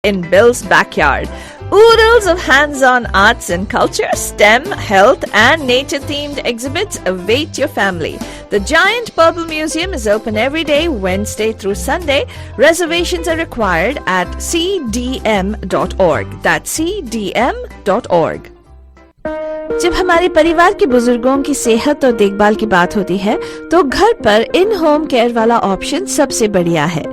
in Bill's backyard. Oodles of hands-on arts and culture, STEM, health, and nature-themed exhibits await your family. The Giant Purple Museum is open every day, Wednesday through Sunday. Reservations are required at cdm.org. That's cdm.org. जब हमारे परिवार के बुजुर्गों की सेहत और देखभाल की बात होती है तो घर पर इन होम केयर वाला ऑप्शन सबसे बढ़िया है।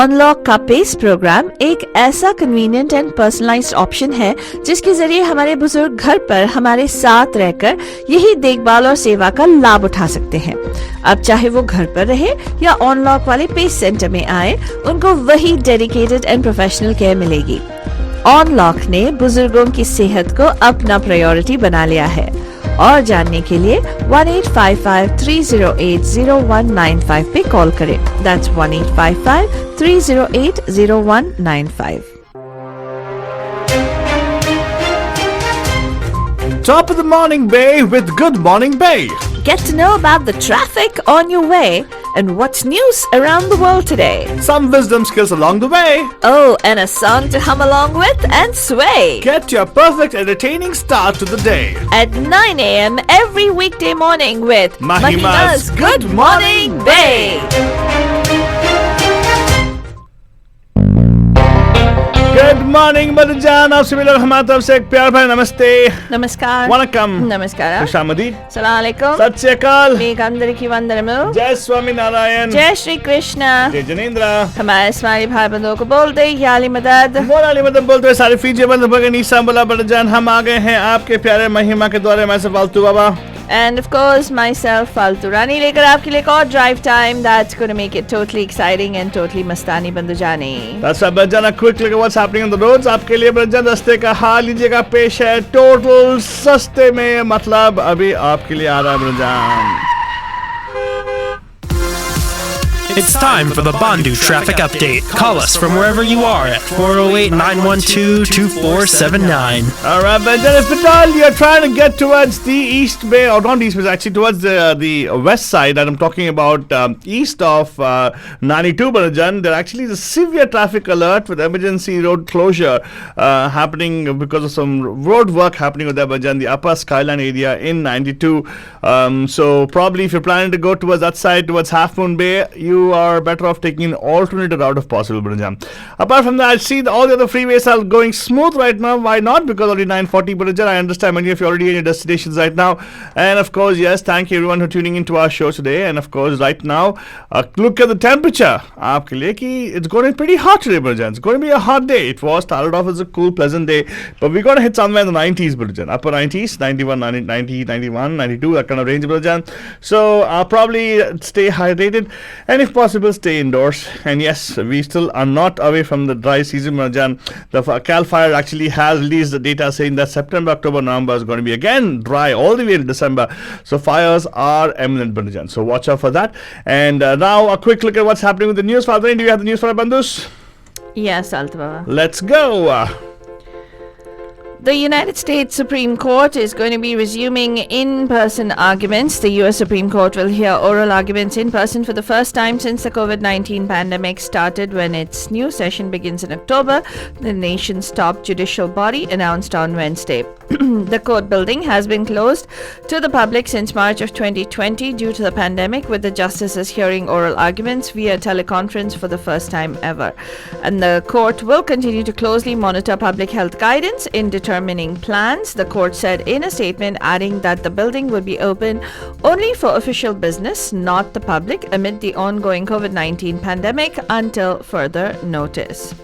अनलॉक का पेस प्रोग्राम एक ऐसा कन्वीनियंट एंड पर्सनलाइज्ड ऑप्शन है जिसके जरिए हमारे बुजुर्ग घर पर हमारे साथ रहकर यही देखभाल और सेवा का लाभ उठा सकते हैं। अब चाहे वो घर पर रहे या अनलॉक वाले पेस सेंटर में आए, उनको वही डेडिकेटेड एंड प्रोफेशनल केयर मिलेगी। अनलॉक ने बुजुर्गों की सेहत को अपना प्रायोरिटी बना लिया है। और जानने के लिए 1855-308-0195 पे कॉल करें। That's 1855-308-0195. Top of the morning, Bay, with Good Morning Bay. Get to know about the traffic on your way and what's news around the world today. Some wisdom skills along the way. Oh, and a song to hum along with and sway. Get your perfect entertaining start to the day. At 9 a.m. every weekday morning with Mahima's Good Morning Bay. Good morning, Madajan. आप सभी लोग हमारी तरफ से एक प्यार भरा नमस्ते, नमस्कार, वनकम, नमस्कार, खुशामदी, सलाम अलैकुम, सत श्री अकाल, మీకు అందరికీ వందనములు, जय स्वामी नारायण, जय श्री कृष्ण, जय जनेंद्र। हमारे स्वामी भाई बंधुओं को बोलते याली मदद, मोराली मदद बोलते हुए सारे फीजे बंद भगन ईसा बोला बड़जान। हम आ गए हैं आपके प्यारे महिमा के द्वारे। मैं से फालतू बाबा and of course myself फालतू रानी लेकर आपके लिए एक और drive time that's going to make it totally exciting and totally Mastani बंदुजानी। That's right, बड़जान, a quick look at what's happening on the roads। आपके लिए बड़जान रास्ते का हाल लीजिएगा पेश है टोटल सस्ते में, मतलब अभी आपके लिए आ रहा है बड़जान। It's time for the Bandu traffic update. Call us from wherever you are at 408-912-2479. All right, but then if at all you're trying to get towards the East Bay, or not East Bay, actually towards the west side, and I'm talking about east of 92, Barajan, there actually is a severe traffic alert with emergency road closure happening because of some road work happening with Barajan, the upper Skyline area in 92. So probably if you're planning to go towards that side, towards Half Moon Bay, you are better off taking an alternate route if possible, Barajan. Apart from that, I see all the other freeways are going smooth right now. Why not? Because only 940, Barajan. I understand many of you are already in your destinations right now. And of course, yes, thank you everyone for tuning into our show today. And of course, right now, look at the temperature. Aapke liye ki it's going to be pretty hot today, Barajan. It's going to be a hot day. It was started off as a cool, pleasant day, but we're going to hit somewhere in the 90s, Barajan. Upper 90s, 91, 90, 91, 92, that kind of range, Barajan. So probably stay hydrated. And if possible, stay indoors. And yes, we still are not away from the dry season, Marjan. The Cal Fire actually has released the data saying that September, October, November is going to be again dry all the way to December. So fires are imminent, Marjan. So watch out for that. And now a quick look at what's happening with the news. Father, do you have the news for our bandus? Yes, Altava. Let's go. The United States Supreme Court is going to be resuming in-person arguments. The U.S. Supreme Court will hear oral arguments in person for the first time since the COVID-19 pandemic started, when its new session begins in October, the nation's top judicial body announced on Wednesday. The court building has been closed to the public since March of 2020 due to the pandemic, with the justices hearing oral arguments via teleconference for the first time ever. And the court will continue to closely monitor public health guidance in determining plans, the court said in a statement, adding that the building will be open only for official business, not the public, amid the ongoing COVID-19 pandemic until further notice.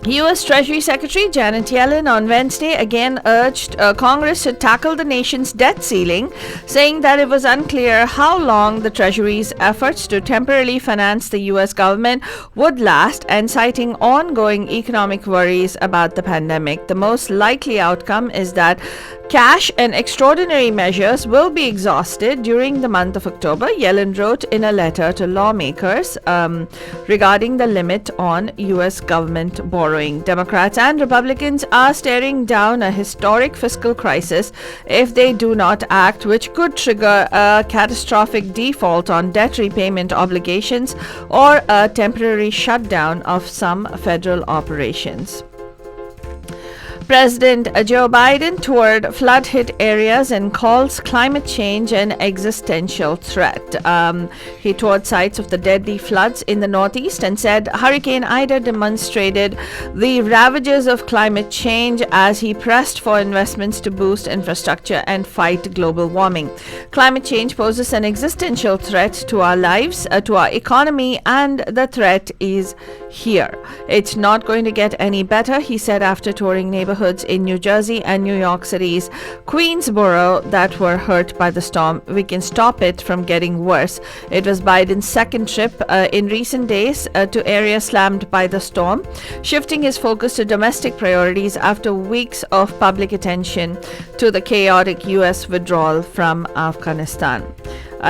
U.S. Treasury Secretary Janet Yellen on Wednesday again urged Congress to tackle the nation's debt ceiling, saying that it was unclear how long the Treasury's efforts to temporarily finance the U.S. government would last, and citing ongoing economic worries about the pandemic. The most likely outcome is that Cash and extraordinary measures will be exhausted during the month of October, Yellen wrote in a letter to lawmakers regarding the limit on U.S. government borrowing. Democrats and Republicans are staring down a historic fiscal crisis if they do not act, which could trigger a catastrophic default on debt repayment obligations or a temporary shutdown of some federal operations. President Joe Biden toured flood-hit areas and calls climate change an existential threat. He toured sites of the deadly floods in the Northeast and said Hurricane Ida demonstrated the ravages of climate change as he pressed for investments to boost infrastructure and fight global warming. Climate change poses an existential threat to our lives, to our economy, and the threat is here. It's not going to get any better, he said after touring neighborhoods in New Jersey and New York City's Queensboro that were hurt by the storm. We can stop it from getting worse. It was Biden's second trip in recent days to areas slammed by the storm, shifting his focus to domestic priorities after weeks of public attention to the chaotic U.S. withdrawal from Afghanistan.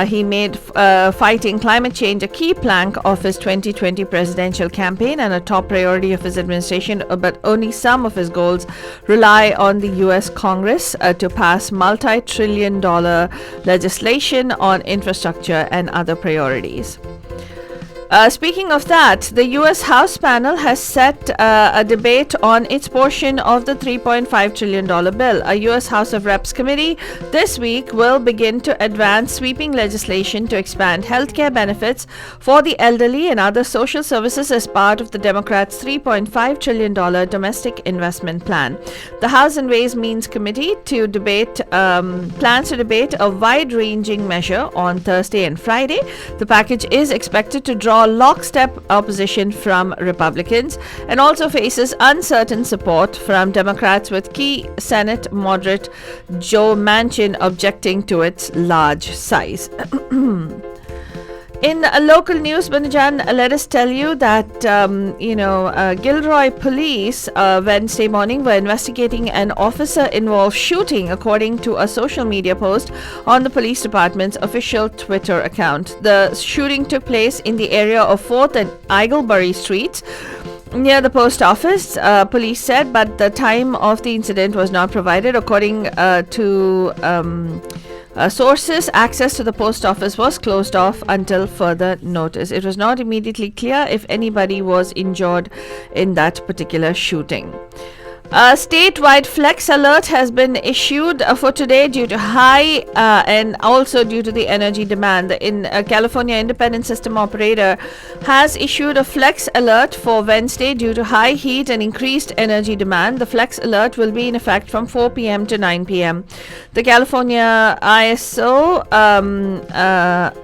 He made fighting climate change a key plank of his 2020 presidential campaign and a top priority of his administration, but only some of his goals rely on the U.S. Congress to pass multi-trillion-dollar legislation on infrastructure and other priorities. Speaking of that, the U.S. House panel has set a debate on its portion of the $3.5 trillion bill. A U.S. House of Reps committee this week will begin to advance sweeping legislation to expand healthcare benefits for the elderly and other social services as part of the Democrats' $3.5 trillion domestic investment plan. The House and Ways and Means Committee plans to debate a wide-ranging measure on Thursday and Friday. The package is expected to draw lockstep opposition from Republicans and also faces uncertain support from Democrats, with key Senate moderate Joe Manchin objecting to its large size. In local news, Banajan, let us tell you that, Gilroy police Wednesday morning were investigating an officer-involved shooting, according to a social media post on the police department's official Twitter account. The shooting took place in the area of 4th and Eaglebury Streets, near the post office, police said, but the time of the incident was not provided. According to sources, access to the post office was closed off until further notice. It was not immediately clear if anybody was injured in that particular shooting. A statewide flex alert has been issued for today due to high and also due to the energy demand. In California Independent System Operator has issued a flex alert for Wednesday due to high heat and increased energy demand. The flex alert will be in effect from 4 p.m. to 9 p.m. The California ISO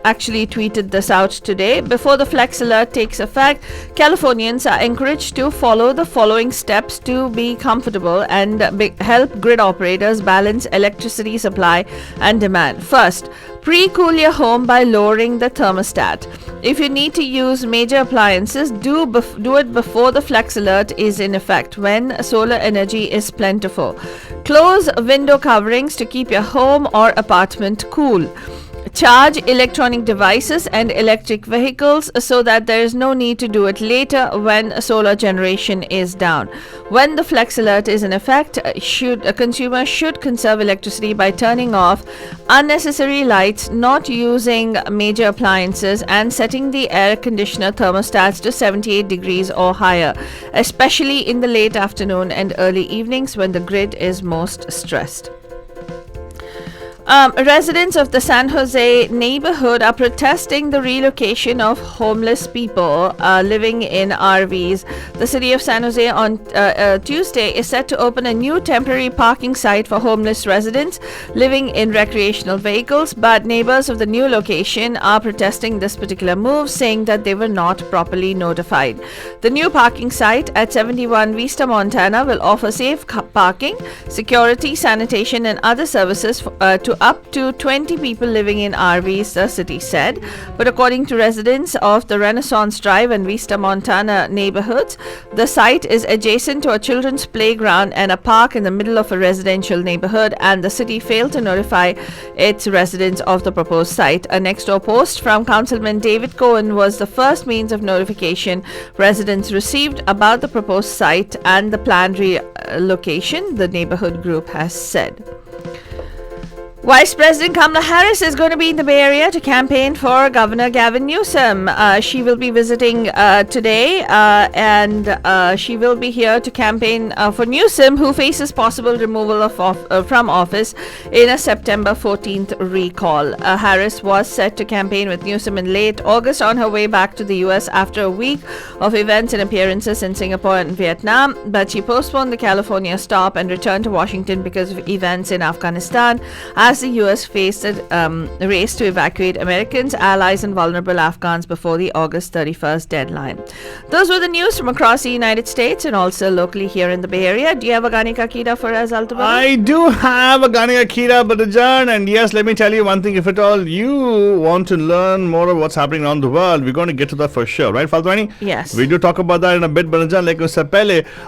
actually tweeted this out today. Before the flex alert takes effect, Californians are encouraged to follow the following steps to be comfortable and help grid operators balance electricity supply and demand. First, pre-cool your home by lowering the thermostat. If you need to use major appliances, do it before the flex alert is in effect, when solar energy is plentiful. Close window coverings to keep your home or apartment cool. Charge electronic devices and electric vehicles so that there is no need to do it later when solar generation is down. When the flex alert is in effect, a consumer should conserve electricity by turning off unnecessary lights, not using major appliances, and setting the air conditioner thermostats to 78 degrees or higher, especially in the late afternoon and early evenings when the grid is most stressed. Residents of the San Jose neighborhood are protesting the relocation of homeless people living in RVs. The city of San Jose on Tuesday is set to open a new temporary parking site for homeless residents living in recreational vehicles, but neighbors of the new location are protesting this particular move, saying that they were not properly notified. The new parking site at 71 Vista, Montana will offer safe parking, security, sanitation, and other services to up to 20 people living in RVs, the city said. But according to residents of the Renaissance Drive and Vista Montana neighborhoods, the site is adjacent to a children's playground and a park in the middle of a residential neighborhood, and the city failed to notify its residents of the proposed site. A next-door post from Councilman David Cohen was the first means of notification residents received about the proposed site and the planned location, the neighborhood group has said. Vice President Kamala Harris is going to be in the Bay Area to campaign for Governor Gavin Newsom. She will be visiting today, and she will be here to campaign for Newsom, who faces possible removal from office in a September 14th recall. Harris was set to campaign with Newsom in late August on her way back to the US after a week of events and appearances in Singapore and Vietnam, but she postponed the California stop and returned to Washington because of events in Afghanistan, as the US faced a race to evacuate Americans, allies, and vulnerable Afghans before the August 31st deadline. Those were the news from across the United States and also locally here in the Bay Area. Do you have a Gani Kakida for us, Altabara? I do have a Gani Akira Badajan, and yes, let me tell you one thing. If at all you want to learn more of what's happening around the world, we're going to get to that for sure, right, Faltwani? Yes. We do talk about that in a bit, Badajan. Like I said,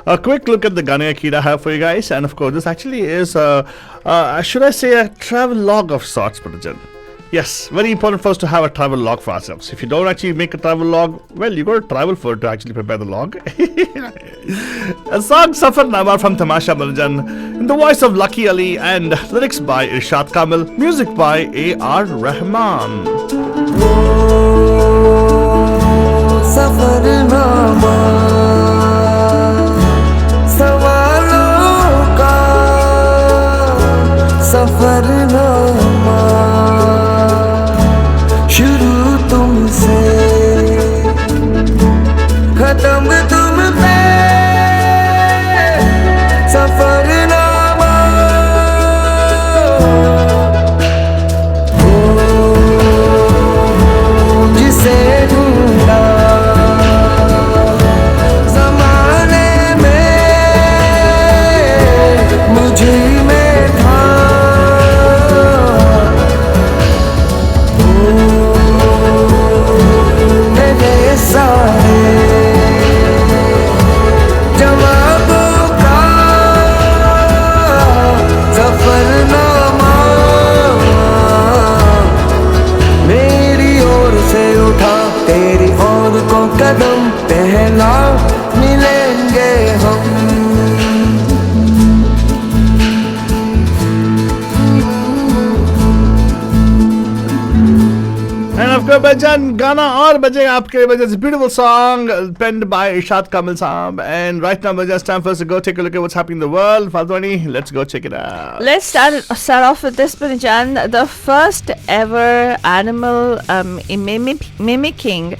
a quick look at the Gani Akira I have for you guys, and of course, this actually is should I say a travel log of sorts, Badajan. Yes, very important for us to have a travel log for ourselves. If you don't actually make a travel log, well, you got to travel for it to actually prepare the log. A song, Safar Nama from Tamasha Badajan, in the voice of Lucky Ali, and lyrics by Irshad Kamil, music by A.R. Rahman. Safar Nama Safarnama शुरू तुमसे खत्म तुम पे सफरनामा जिसे ढूंढा ज़माने में मुझे में था कदम पहला मिलेंगे हम And of course, Bajan, Gana or Bajay Aapke Bajan is a beautiful song penned by Irshad Kamil Saab. And right now, Bajan, it's time for us to go take a look at what's happening in the world. Faltwani, let's go check it out. Let's start off with this, Bajan. The first ever animal mimicking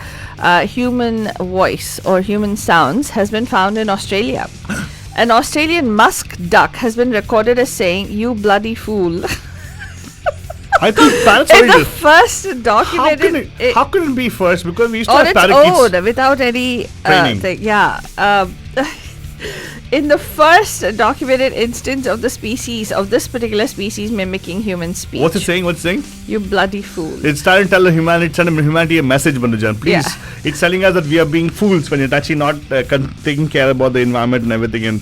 human voice or human sounds has been found in Australia. An Australian musk duck has been recorded as saying, "You bloody fool." I thought parrots It's were the first documented. How could it be first? Because we used to On have its parakeets. own, without any Training. thing. Yeah. In the first documented instance of the species, of this particular species mimicking human speech. What's it saying? What's it saying? You bloody fool. It's trying to tell humanity a message, Bandujan. Please. Yeah. It's telling us that we are being fools when it's actually not taking care about the environment and everything. And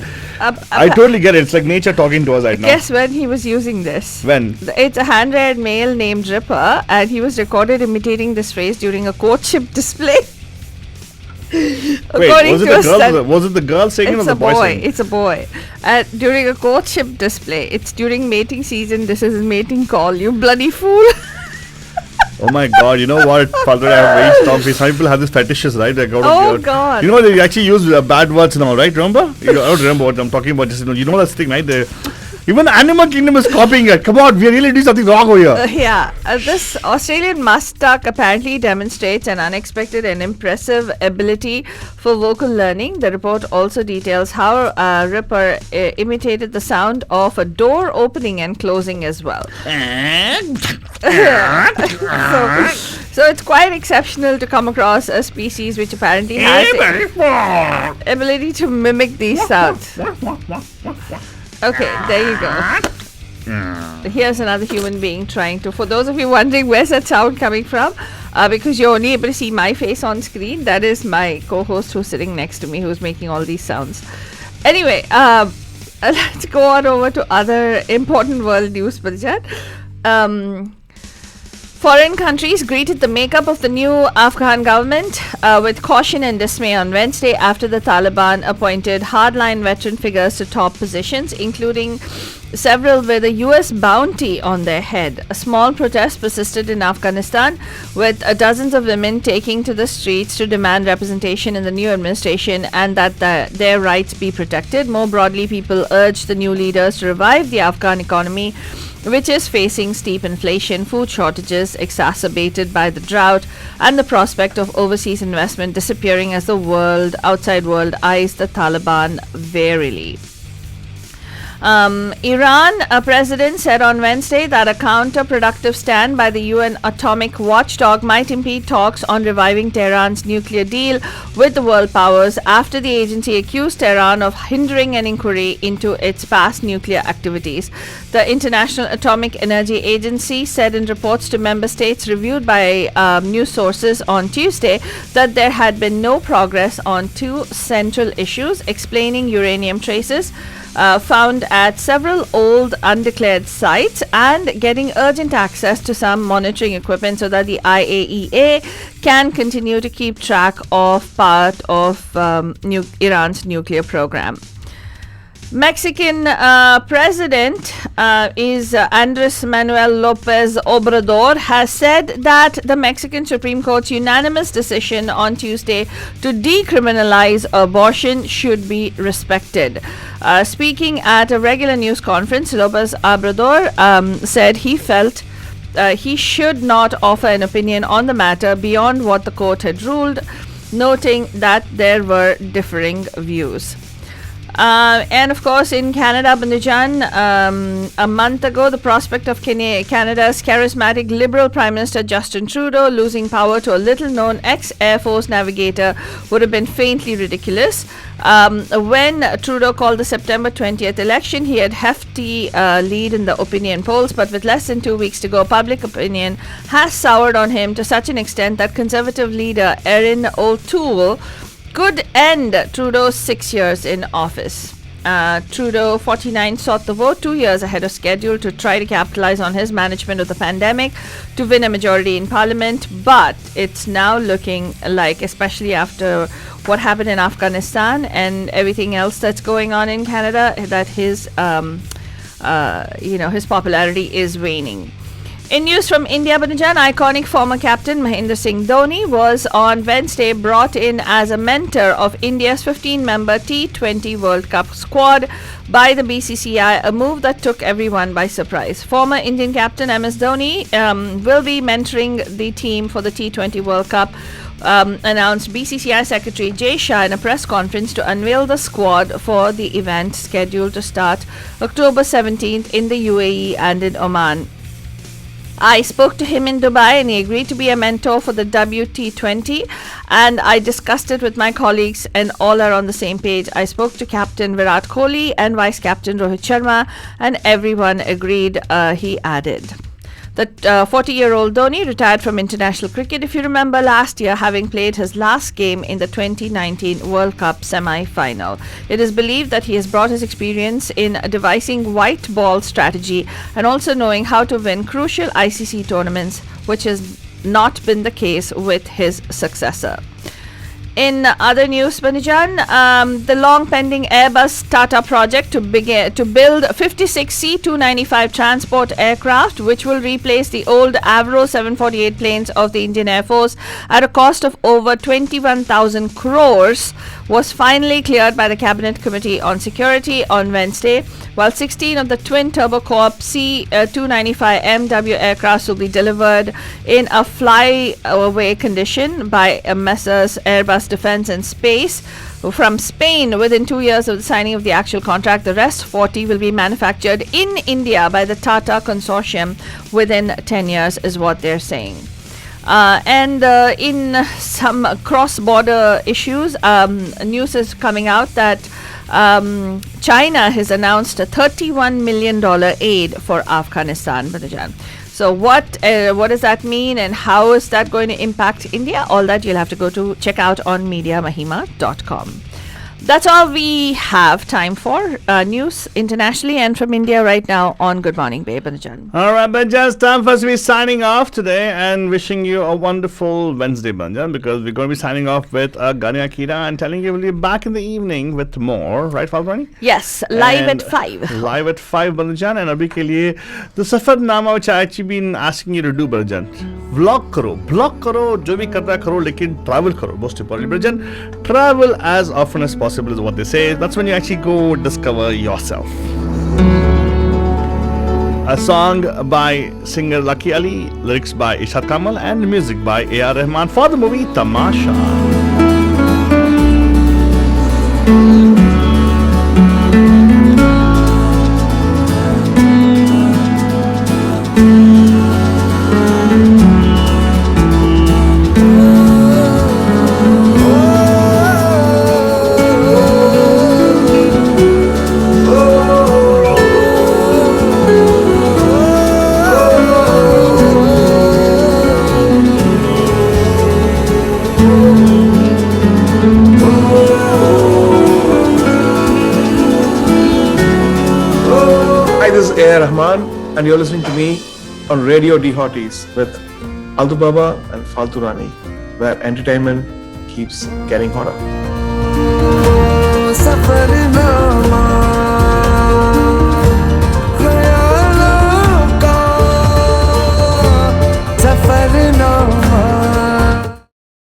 I totally get it. It's like nature talking to us right now. Guess when he was using this? When? It's a hand-reared male named Ripper, and he was recorded imitating this phrase during a courtship display. Wait, was it the girl saying it or the boy saying it? It's a boy. During a courtship display. It's during mating season. This is his mating call. You bloody fool. Oh my god, you know what? Father, I have very strong face. Some people have these fetishes, right? God. You know, they actually use bad words and all, right? Remember? I don't remember what I'm talking about. Just, you know that thing, right? Even the animal kingdom is copying it. Come on, we are really doing something wrong over here. This Australian musk duck apparently demonstrates an unexpected and impressive ability for vocal learning. The report also details how Ripper imitated the sound of a door opening and closing as well. So it's quite exceptional to come across a species which apparently has the ability to mimic these sounds. Okay, there you go. Here's another human being trying to. For those of you wondering where's that sound coming from, because you're only able to see my face on screen, that is my co-host who's sitting next to me who's making all these sounds. Anyway, let's go on over to other important world news, Parjat. Foreign countries greeted the makeup of the new Afghan government with caution and dismay on Wednesday after the Taliban appointed hardline veteran figures to top positions, including several with a US bounty on their head. A small protest persisted in Afghanistan, with dozens of women taking to the streets to demand representation in the new administration and that their rights be protected. More broadly, people urged the new leaders to revive the Afghan economy, which is facing steep inflation, food shortages exacerbated by the drought, and the prospect of overseas investment disappearing as the outside world eyes the Taliban warily. Iran president said on Wednesday that a counterproductive stand by the UN atomic watchdog might impede talks on reviving Tehran's nuclear deal with the world powers after the agency accused Tehran of hindering an inquiry into its past nuclear activities. The International Atomic Energy Agency said in reports to member states reviewed by news sources on Tuesday that there had been no progress on two central issues, explaining uranium traces found at several old undeclared sites and getting urgent access to some monitoring equipment so that the IAEA can continue to keep track of part of Iran's nuclear program. Mexican president is Andres Manuel Lopez Obrador has said that the Mexican Supreme Court's unanimous decision on Tuesday to decriminalize abortion should be respected. Speaking at a regular news conference, Lopez Obrador said he felt he should not offer an opinion on the matter beyond what the court had ruled, noting that there were differing views. And of course, in Canada, Bandujan, a month ago, the prospect of Canada's charismatic Liberal Prime Minister Justin Trudeau losing power to a little-known ex-Air Force navigator would have been faintly ridiculous. When Trudeau called the September 20th election, he had hefty lead in the opinion polls, but with less than 2 weeks to go, public opinion has soured on him to such an extent that Conservative leader Erin O'Toole could end Trudeau's 6 years in office. Trudeau, 49, sought the vote 2 years ahead of schedule to try to capitalize on his management of the pandemic to win a majority in parliament, but it's now looking like, especially after what happened in Afghanistan and everything else that's going on in Canada, that his popularity is waning. In news from India, Bandujan, iconic former captain Mahendra Singh Dhoni was on Wednesday brought in as a mentor of India's 15-member T20 World Cup squad by the BCCI, a move that took everyone by surprise. Former Indian captain MS Dhoni will be mentoring the team for the T20 World Cup, announced BCCI Secretary Jay Shah in a press conference to unveil the squad for the event scheduled to start October 17th in the UAE and in Oman. I spoke to him in Dubai and he agreed to be a mentor for the WT20, and I discussed it with my colleagues and all are on the same page. I spoke to Captain Virat Kohli and Vice Captain Rohit Sharma and everyone agreed, he added. The 40-year-old Dhoni retired from international cricket, if you remember, last year, having played his last game in the 2019 World Cup semi-final. It is believed that he has brought his experience in devising white ball strategy and also knowing how to win crucial ICC tournaments, which has not been the case with his successor. In other news, Bandujan, the long-pending Airbus Tata project to build 56 C-295 transport aircraft, which will replace the old Avro 748 planes of the Indian Air Force at a cost of over 21,000 crores, was finally cleared by the Cabinet Committee on Security on Wednesday, while 16 of the twin turboprop C-295 MW aircrafts will be delivered in a flyaway condition by Messrs. Airbus Defence and Space from Spain within 2 years of the signing of the actual contract. The rest 40 will be manufactured in India by the Tata Consortium within 10 years is what they're saying. And in some cross-border issues, news is coming out that China has announced a $31 million aid for Afghanistan, Banajan. So what does that mean, and how is that going to impact India? All that you'll have to go to check out on MediaMahima.com. That's all we have time for. News internationally and from India right now on Good Morning Babe, Banajan. All right, Banjan, it's time for us to be signing off today and wishing you a wonderful Wednesday, Banjan, because we're going to be signing off with Gani Akira and telling you we'll be back in the evening with more, right, Falbrani? Yes, live at 5. Live at 5, Banjan, and abhi ke liye the safarnama which I actually been asking you to do, Banjan. Vlog karo, jo bhi karna karo, lekin travel karo. Most importantly, Banjan, travel as often as possible is what they say. That's when you actually go discover yourself. A song by singer Lucky Ali, lyrics by Ishaq Kamal, and music by A.R. Rahman for the movie Tamasha. Hi, this is A.R. Rahman, and you're listening to me on Radio D Hotties with Altu Baba and Faltu Rani, where entertainment keeps getting hotter. सफर ना